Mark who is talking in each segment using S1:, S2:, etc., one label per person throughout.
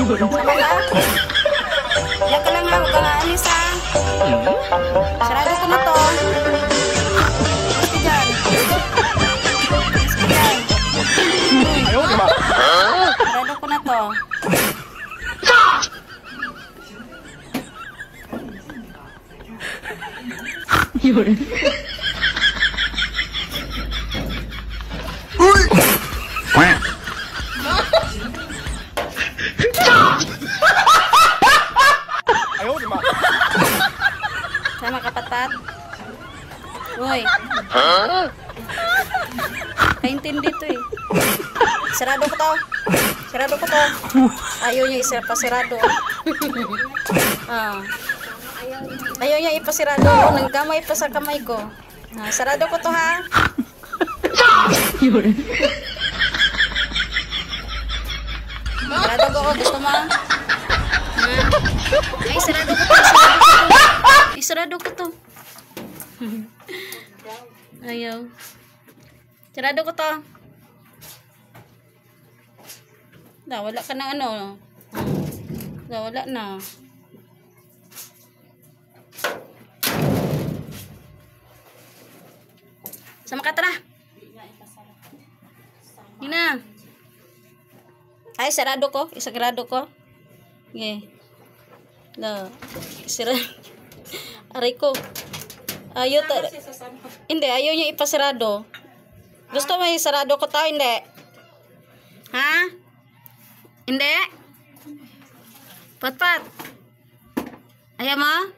S1: Sama ka? Diyan ka lang ha, huwag kang aalis ha. Sarado ko na to. Alis ka dyan. Alis ka dyan. Sarado ko na to.
S2: Yun.
S1: Sama ka, Patpat. Uy. Kaintindi to eh. Sarado ko to. Sarado ko to. Ayaw niya isa pa sarado. Ayaw niya ipasirado. Nagdamay pa sa kamay ko. Sarado ko to ha.
S2: Yun.
S1: Sarado ko. Gusto mo? Ay, sarado ko to. Sarado ko to. Ayaw. Sarado ko to. Wala ka na ano. Wala na. Sama ka, tara. Yun na. Ay, sarado ko. Isagurado ko. Okay. Sarado. Aray ko. Ayaw ta. Hindi, ayaw niya ipasarado. Gusto mo isarado ko tao? Hindi. Ha? Hindi? Patpat. Ayaw mo?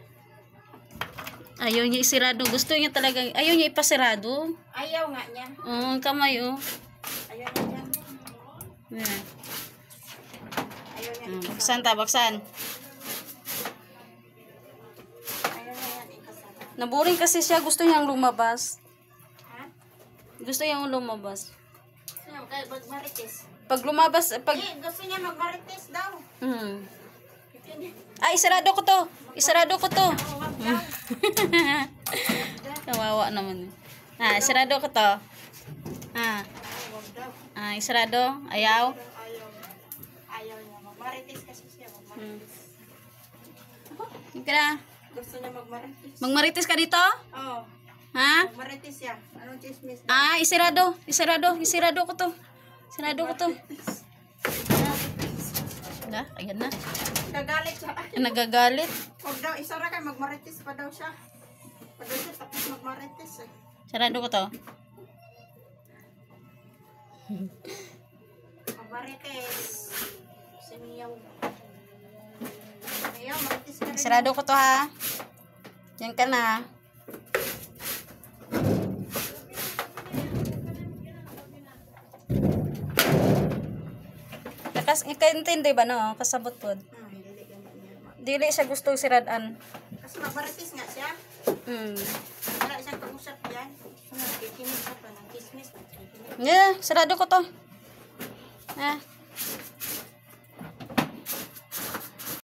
S1: Ayaw niya isirado. Gusto niya talaga. Ayaw niya ipasirado.
S3: Ayaw nga niya.
S1: Kamay
S3: Ayaw niya.
S1: Yeah.
S3: Ayaw niya.
S1: Baksan ta, baksan.
S3: Ayaw niya ikasama.
S1: Naboring kasi siya. Gusto niyang lumabas.
S3: Ha?
S1: Gusto niyang lumabas.
S3: Sino? Kaya magmarites.
S1: Pag lumabas, pag...
S3: Gusto niya magmarites daw.
S1: Ay, isarado ko to. Isarado ko to. Kawawa naman. Isarado ko to. Isarado. Ayaw.
S3: Ayaw niya. Magmarites kasi siya. Magmarites.
S1: Hindi ka na.
S3: Gusto niya magmarites.
S1: Magmarites ka dito?
S3: Oo.
S1: Ha?
S3: Magmarites siya. Anong chismis?
S1: Isarado. Isarado. Isarado ko to. Isarado ko to. Ayan na.
S3: Nagagalit siya.
S1: Nagagalit.
S3: Huwag daw. Isara kayo. Magmarites pa daw siya. Pa daw siya. Tapos magmarites eh.
S1: Sarado ko to.
S3: Magmarites. Siniyaw. Siniyaw. Marites ka rin.
S1: Sarado ko to ha. Diyan ka na. Ikaintindi ba no? Kasabot po.
S3: Dili ganyan niya.
S1: Dili siya gusto siradaan.
S3: Kasi magmarites nga siya. Wala siyang kausap yan. Kikinis ka pa ng kismis.
S1: Yeah, sarado ko to.